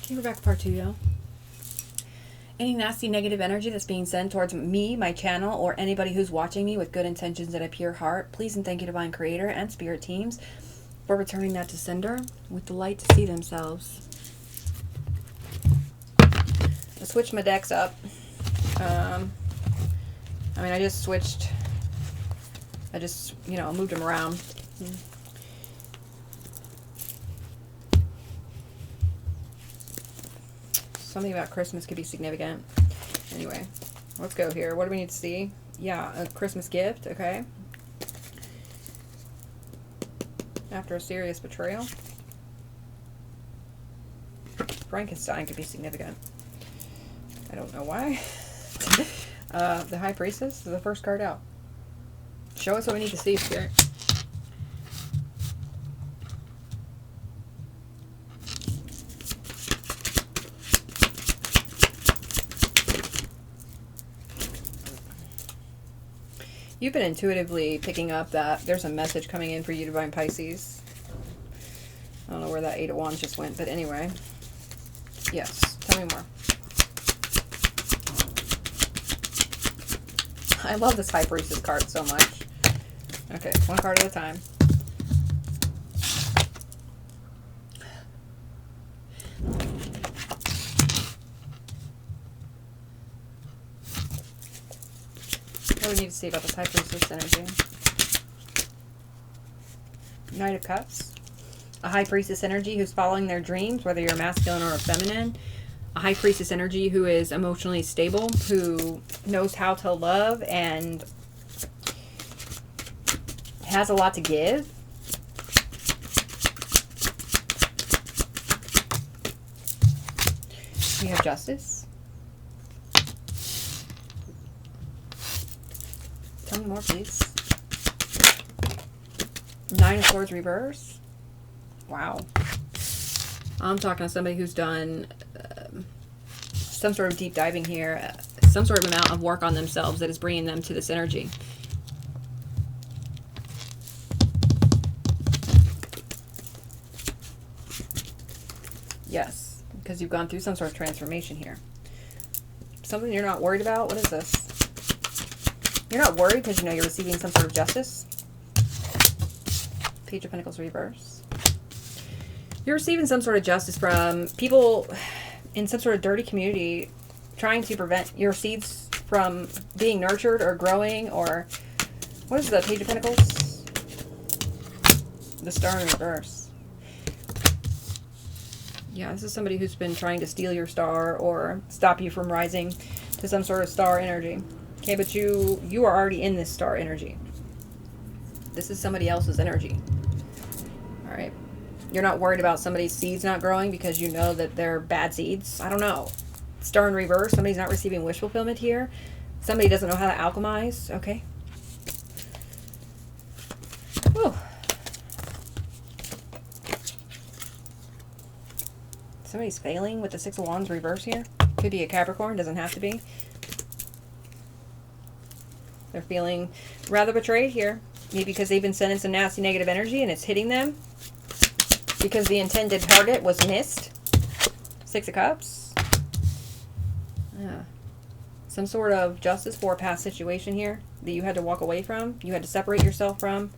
Okay, we're back to part 2, y'all. Any nasty negative energy that's being sent towards me, my channel, or anybody who's watching me with good intentions and a pure heart, please and thank you, Divine Creator and Spirit teams, for returning that to sender with the light to see themselves. I switched my decks up. I just switched. I just, moved them around. Something about Christmas could be significant. Anyway, let's go here. What do we need to see? Yeah, a Christmas gift, okay. After a serious betrayal. Frankenstein could be significant. I don't know why. The High Priestess is the first card out. Show us what we need to see, Spirit. You've been intuitively picking up that there's a message coming in for you, Divine Pisces. I don't know where that 8 of Wands just went, but anyway. Yes, tell me more. I love this High Priestess card so much. Okay, one card at a time. What do we need to see about this High Priestess energy? Knight of Cups. A High Priestess energy who's following their dreams, whether you're masculine or feminine. A High Priestess energy who is emotionally stable, who knows how to love and has a lot to give. We have Justice. Tell me more, please. Nine of Swords reverse. Wow. I'm talking to somebody who's done some sort of deep diving here, some sort of amount of work on themselves that is bringing them to this energy. Yes, because you've gone through some sort of transformation here. Something you're not worried about? What is this? You're not worried because you know you're receiving some sort of justice. Page of Pentacles reverse. You're receiving some sort of justice from people in some sort of dirty community trying to prevent your seeds from being nurtured or growing, or what is the Page of Pentacles? The Star in reverse. Yeah, this is somebody who's been trying to steal your star or stop you from rising to some sort of star energy. Okay, but you are already in this star energy. This is somebody else's energy. All right. You're not worried about somebody's seeds not growing because you know that they're bad seeds. I don't know. Star in reverse. Somebody's not receiving wish fulfillment here. Somebody doesn't know how to alchemize. Okay. Whew. Somebody's failing with the Six of Wands reverse here. Could be a Capricorn. Doesn't have to be. They're feeling rather betrayed here. Maybe because they've been sending some nasty negative energy and it's hitting them. Because the intended target was missed. Six of Cups. Yeah. Some sort of justice for a past situation here that you had to walk away from. You had to separate yourself from.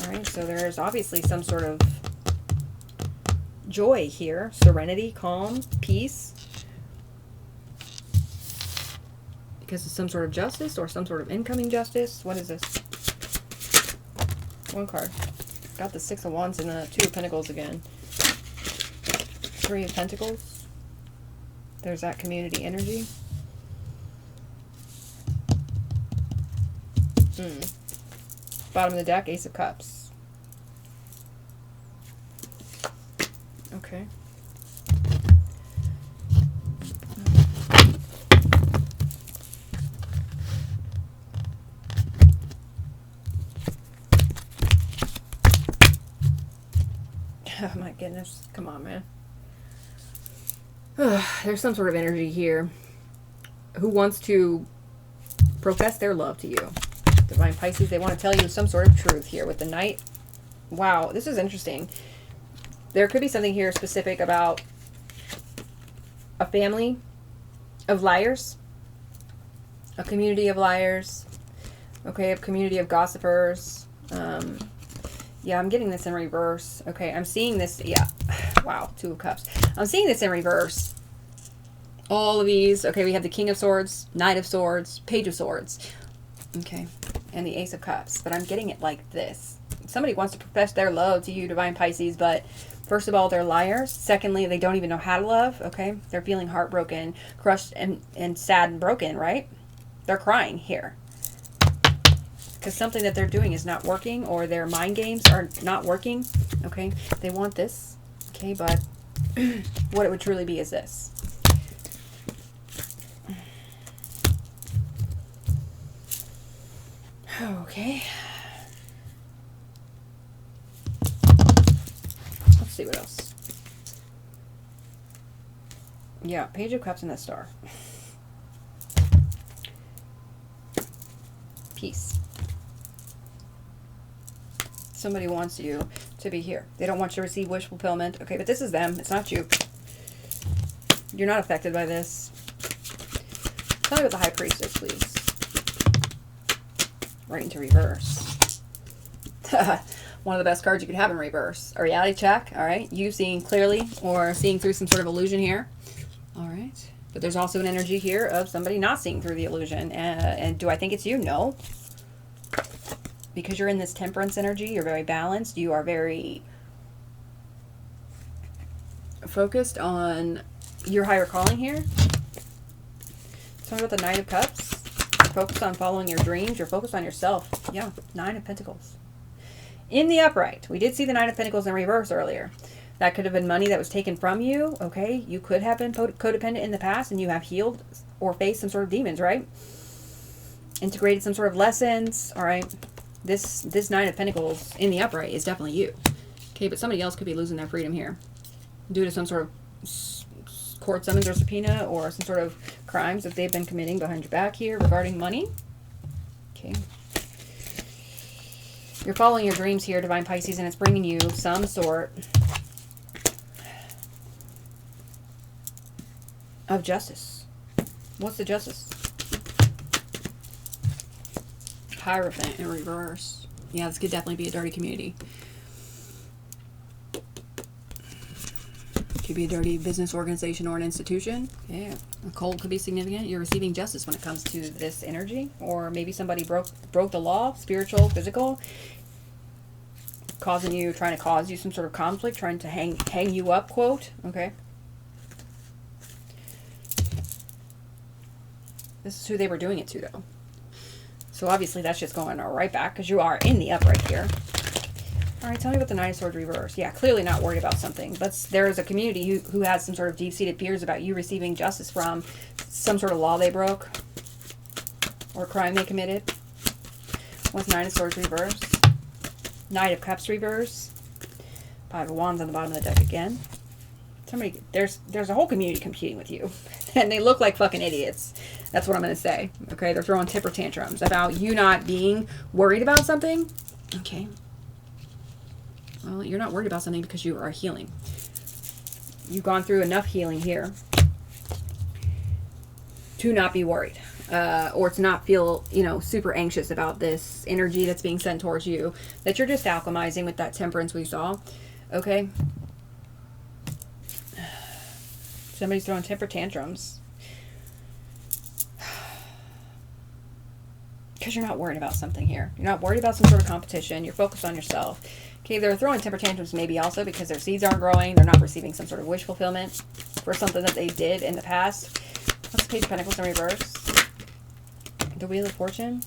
Alright, so there's obviously some sort of joy here. Serenity, calm, peace. Because of some sort of justice or some sort of incoming justice. What is this? One card. Got the Six of Wands and the Two of Pentacles again. Three of Pentacles. There's that community energy. Bottom of the deck, Ace of Cups. Okay. Oh my goodness. Come on, man. There's some sort of energy here who wants to profess their love to you. Divine Pisces, they want to tell you some sort of truth here with the Knight. Wow, this is interesting. There could be something here specific about a family of liars, a community of liars, okay, a community of gossipers. Yeah, I'm getting this in reverse. Okay, I'm seeing this, yeah, wow, Two of Cups. I'm seeing this in reverse. All of these, okay, we have the King of Swords, Knight of Swords, Page of Swords, okay, and the Ace of Cups, but I'm getting it like this. Somebody wants to profess their love to you, Divine Pisces, but first of all, they're liars. Secondly, they don't even know how to love, okay? They're feeling heartbroken, crushed, and sad and broken, right? They're crying here. Because something that they're doing is not working, or their mind games are not working, okay? They want this, okay, but what it would truly be is this. Okay. Let's see what else. Yeah, Page of Cups and the Star. Peace. Somebody wants you to be here. They don't want you to receive wish fulfillment. Okay, but this is them. It's not you. You're not affected by this. Tell me about the High Priestess, please. Right into reverse. One of the best cards you could have in reverse. A reality check, all right? You seeing clearly or seeing through some sort of illusion here. All right. But there's also an energy here of somebody not seeing through the illusion. And do I think it's you? No. Because you're in this temperance energy, you're very balanced. You are very focused on your higher calling here. Tell me about the Knight of Cups. You're focused on following your dreams. You're focused on yourself. Yeah, Nine of Pentacles. In the upright, we did see the Nine of Pentacles in reverse earlier. That could have been money that was taken from you, okay? You could have been codependent in the past and you have healed or faced some sort of demons, right? Integrated some sort of lessons, all right? This Nine of Pentacles in the upright is definitely you. Okay, but somebody else could be losing their freedom here due to some sort of court summons or subpoena or some sort of crimes that they've been committing behind your back here regarding money. Okay. You're following your dreams here, Divine Pisces, and it's bringing you some sort of justice. What's the justice? Hierophant in reverse. Yeah, this could definitely be a dirty community. Could be a dirty business organization or an institution. Yeah, a cold could be significant. You're receiving justice when it comes to this energy, or maybe somebody broke the law, spiritual, physical, trying to cause you some sort of conflict, trying to hang you up, quote. Okay. This is who they were doing it to, though. So obviously that's just going right back because you are in the upright here. All right, tell me about the Nine of Swords reverse. Yeah, clearly not worried about something. But there is a community who has some sort of deep-seated fears about you receiving justice from some sort of law they broke or crime they committed. What's Nine of Swords reverse? Knight of Cups reverse. Five of Wands on the bottom of the deck again. There's a whole community competing with you. And they look like fucking idiots. That's what I'm going to say. Okay, they're throwing temper tantrums about you not being worried about something. Okay. Well, you're not worried about something because you are healing. You've gone through enough healing here to not be worried. Or to not feel, super anxious about this energy that's being sent towards you. That you're just alchemizing with that temperance we saw. Okay. Somebody's throwing temper tantrums. Because you're not worried about something here. You're not worried about some sort of competition. You're focused on yourself. Okay, they're throwing temper tantrums maybe also because their seeds aren't growing. They're not receiving some sort of wish fulfillment for something that they did in the past. What's the Page of Pentacles in reverse? The Wheel of Fortune.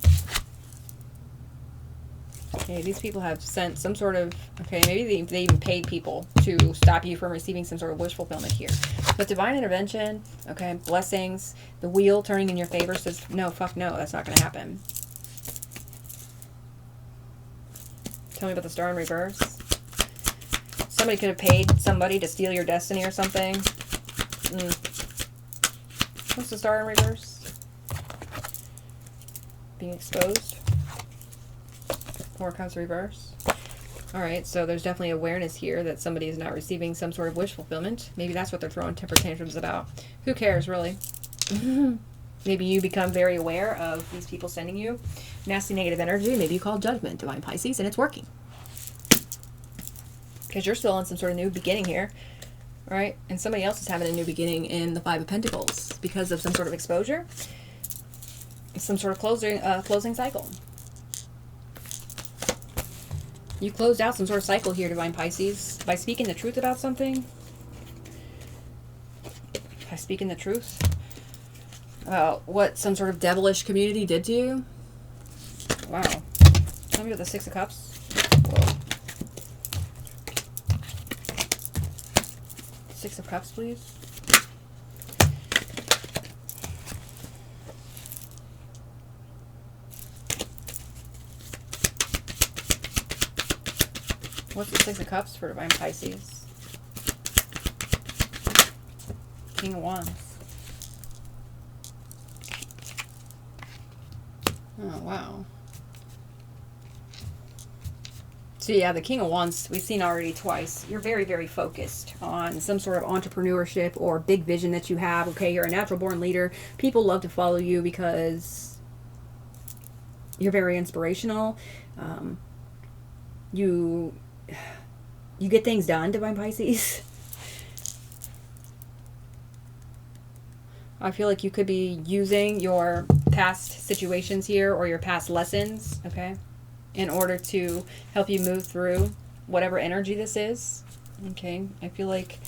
Okay, these people have sent some sort of... Okay, maybe they even paid people to stop you from receiving some sort of wish fulfillment here. But divine intervention, okay, blessings, the wheel turning in your favor says, no, fuck no, that's not going to happen. Tell me about the Star in reverse. Somebody could have paid somebody to steal your destiny or something. What's the Star in reverse? being exposed. Four of Cups reverse. All right, so there's definitely awareness here that somebody is not receiving some sort of wish fulfillment. Maybe that's what they're throwing temper tantrums about. Who cares, really? Maybe you become very aware of these people sending you nasty negative energy. Maybe you call judgment, Divine Pisces, and it's working. Because you're still on some sort of new beginning here, right? And somebody else is having a new beginning in the Five of Pentacles because of some sort of exposure, some sort of closing cycle. You closed out some sort of cycle here, Divine Pisces, by speaking the truth about something. By speaking the truth about what some sort of devilish community did to you. Wow. Tell me about the Six of Cups. Whoa. Six of Cups, please. What's the Six of Cups for Divine Pisces? King of Wands. Oh, wow. So yeah, the King of Wands we've seen already twice. You're very, very focused on some sort of entrepreneurship or big vision that you have. Okay, you're a natural born leader. People love to follow you because you're very inspirational. You get things done, Divine Pisces. I feel like you could be using your past situations here or your past lessons, okay, in order to help you move through whatever energy this is, okay? I feel like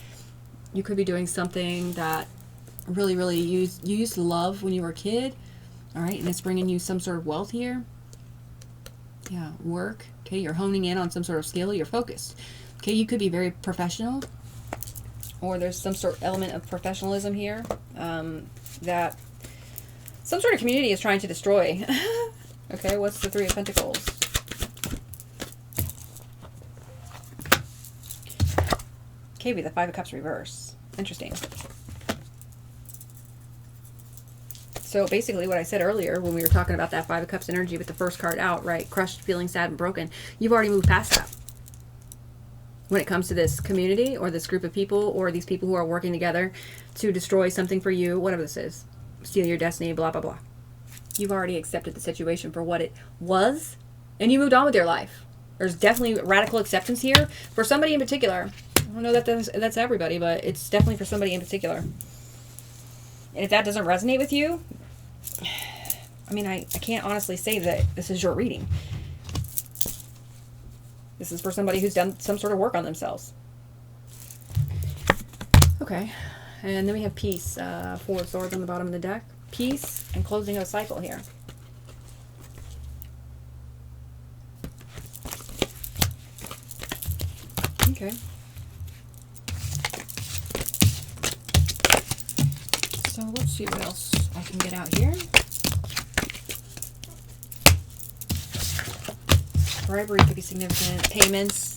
you could be doing something that really, really you used to love when you were a kid, all right, and it's bringing you some sort of wealth here. Yeah, work, okay, you're honing in on some sort of skill, you're focused. Okay, you could be very professional, or there's some sort of element of professionalism here that some sort of community is trying to destroy. Okay, what's the Three of Pentacles? Okay, the Five of Cups reverse. Interesting. So basically what I said earlier when we were talking about that Five of Cups energy with the first card out, right? Crushed, feeling sad and broken. You've already moved past that. When it comes to this community or this group of people or these people who are working together to destroy something for you, whatever this is, steal your destiny, blah, blah, blah. You've already accepted the situation for what it was and you moved on with your life. There's definitely radical acceptance here for somebody in particular. I don't know that that's everybody, but it's definitely for somebody in particular. And if that doesn't resonate with you, I mean, I can't honestly say that this is your reading. This is for somebody who's done some sort of work on themselves. Okay. And then we have peace. Four of Swords on the bottom of the deck. Peace and closing of a cycle here. Okay. So let's see what else I can get out here. Bribery could be significant. Payments.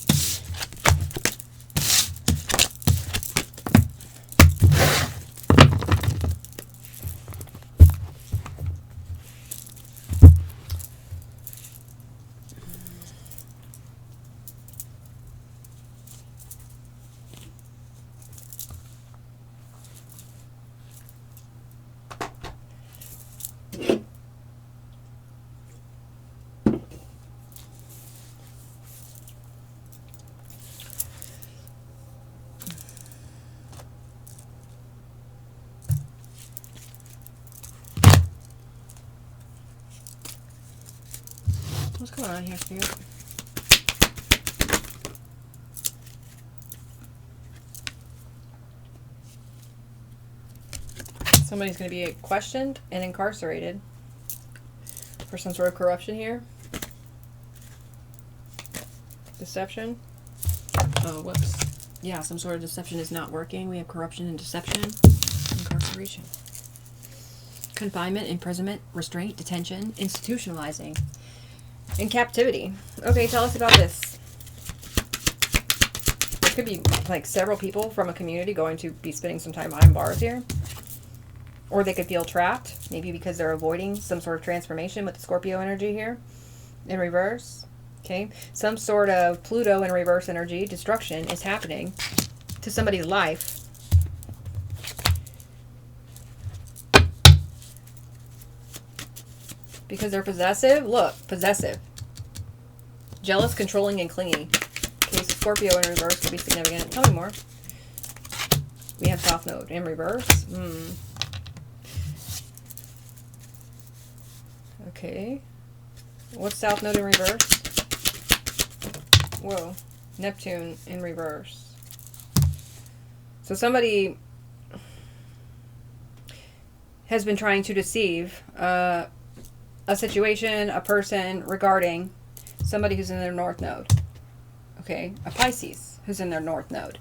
What's going on here, Spirit? Somebody's going to be questioned and incarcerated for some sort of corruption here. Deception. Oh, whoops. Yeah, some sort of deception is not working. We have corruption and deception. Incarceration. Confinement, imprisonment, restraint, detention, institutionalizing. In captivity. Okay, tell us about this. There could be like several people from a community going to be spending some time behind bars here. Or they could feel trapped, maybe because they're avoiding some sort of transformation with the Scorpio energy here in reverse. Okay, some sort of Pluto in reverse energy, destruction is happening to somebody's life. Because they're possessive. Look, possessive. Jealous, controlling, and clingy. Okay, so Scorpio in reverse could be significant. Tell me more. We have South Node in reverse. Okay. What's South Node in reverse? Whoa. Neptune in reverse. So somebody has been trying to deceive a situation, a person regarding somebody who's in their North Node. Okay. A Pisces who's in their North Node.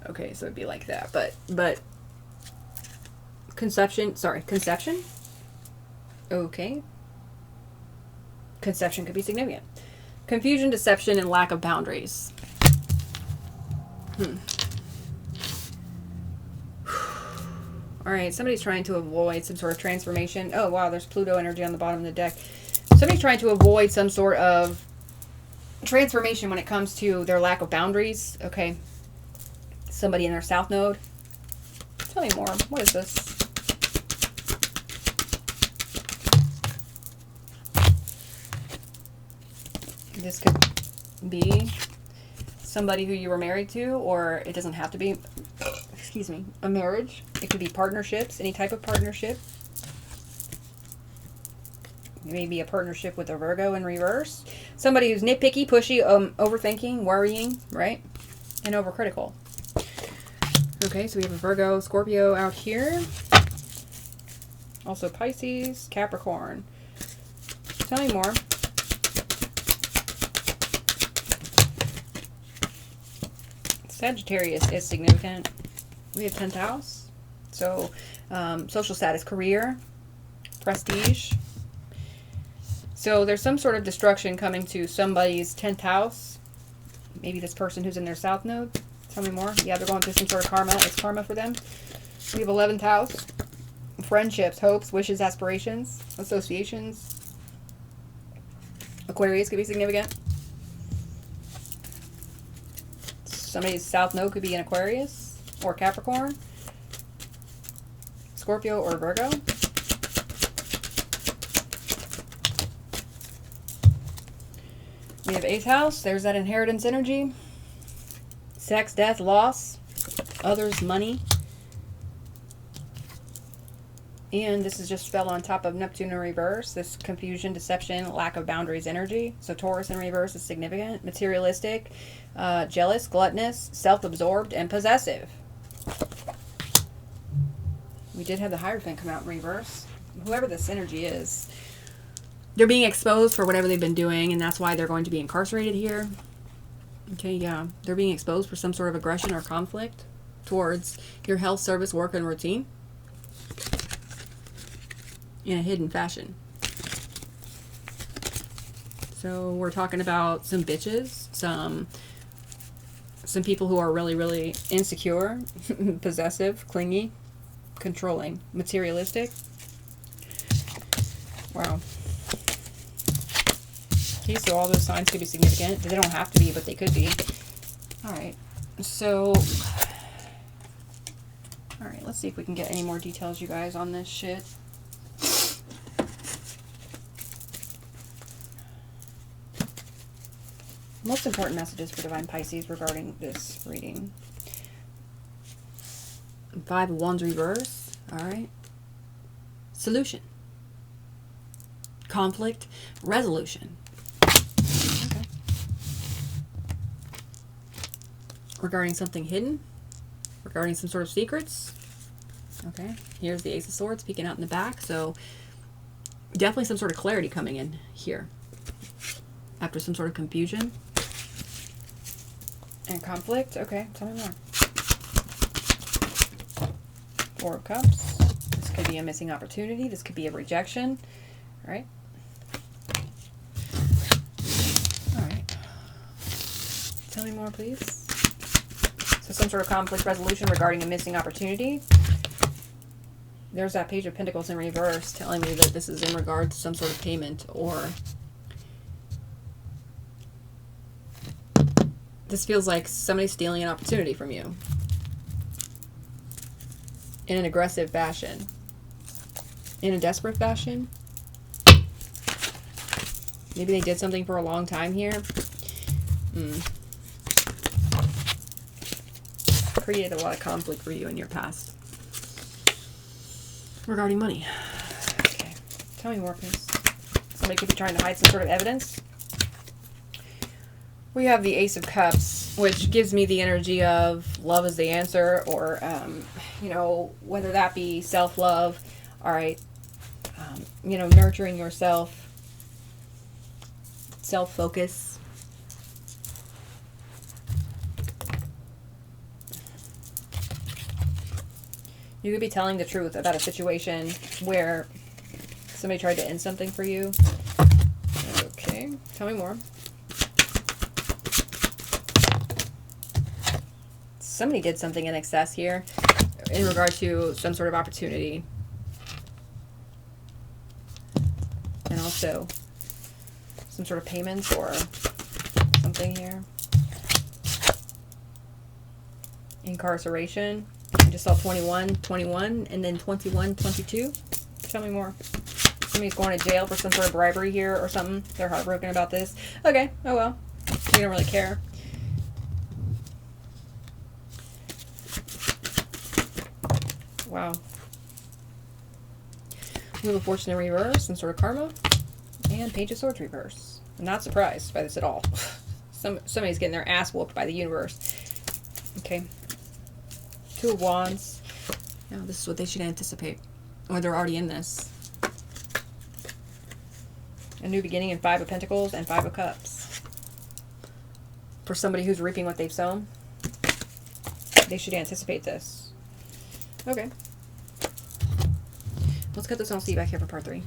Okay, so it'd be like that. But conception. Okay. Conception could be significant. Confusion, deception, and lack of boundaries. All right, somebody's trying to avoid some sort of transformation. Oh, wow, there's Pluto energy on the bottom of the deck. Somebody's trying to avoid some sort of transformation when it comes to their lack of boundaries. Okay. Somebody in their South Node. Tell me more. What is this? This could be somebody who you were married to, or it doesn't have to be, excuse me, a marriage. It could be partnerships, any type of partnership. Maybe a partnership with a Virgo in reverse. Somebody who's nitpicky, pushy, overthinking, worrying, right? And overcritical. Okay, so we have a Virgo, Scorpio out here. Also Pisces, Capricorn. Tell me more. Sagittarius is significant. We have 10th house. So, social status, career, prestige. So there's some sort of destruction coming to somebody's 10th house. Maybe this person who's in their South Node. Tell me more. Yeah, they're going through some sort of karma. It's karma for them. We have 11th house. Friendships, hopes, wishes, aspirations, associations. Aquarius could be significant. Somebody's South Node could be an Aquarius or Capricorn, Scorpio or Virgo. We have 8th house. There's that inheritance energy. Sex, death, loss, others, money. And this is just fell on top of Neptune in reverse. This confusion, deception, lack of boundaries energy. So Taurus in reverse is significant. Materialistic, jealous, gluttonous, self-absorbed, and possessive. We did have the Hierophant come out in reverse. Whoever this energy is, they're being exposed for whatever they've been doing, and that's why they're going to be incarcerated here. Okay, yeah. They're being exposed for some sort of aggression or conflict towards your health, service, work, and routine in a hidden fashion. So we're talking about some bitches, some people who are really, really insecure, possessive, clingy, controlling, materialistic. Wow. Okay, so all those signs could be significant. They don't have to be, but they could be. All right. So, all right, let's see if we can get any more details, you guys, on this shit. Most important messages for Divine Pisces regarding this reading. 5 of Wands reverse. All right. Solution. Conflict. Resolution. Okay. Regarding something hidden. Regarding some sort of secrets. Okay. Here's the Ace of Swords peeking out in the back. So definitely some sort of clarity coming in here. After some sort of confusion. And conflict. Okay, tell me more. 4 of Cups. This could be a missing opportunity. This could be a rejection. All right. All right. Tell me more, please. So some sort of conflict resolution regarding a missing opportunity. there's that Page of Pentacles in reverse telling me that this is in regard to some sort of payment, or this feels like somebody's stealing an opportunity from you in an aggressive fashion, in a desperate fashion. Maybe they did something for a long time here. Created a lot of conflict for you in your past regarding money. Okay, tell me more, please. Somebody could be trying to hide some sort of evidence. We have the Ace of Cups, which gives me the energy of love is the answer, or, you know, whether that be self-love, all right, you know, nurturing yourself, self-focus. You could be telling the truth about a situation where somebody tried to end something for you. Okay, tell me more. Somebody did something in excess here in regard to some sort of opportunity. And also some sort of payments or something here. Incarceration. I just saw 21, 21, and then 21, 22. Tell me more. Somebody's going to jail for some sort of bribery here or something. They're heartbroken about this. Okay, oh well. You don't really care. Wow. Wheel of Fortune in reverse, some sort of karma, and Page of Swords reverse. I'm not surprised by this at all. Somebody's getting their ass whooped by the universe. Okay. Two of Wands. Now this is what they should anticipate. Or they're already in this. A new beginning, and Five of Pentacles and Five of Cups. For somebody who's reaping what they've sown, they should anticipate this. Okay. Let's cut this and I'll see you back here for part 3.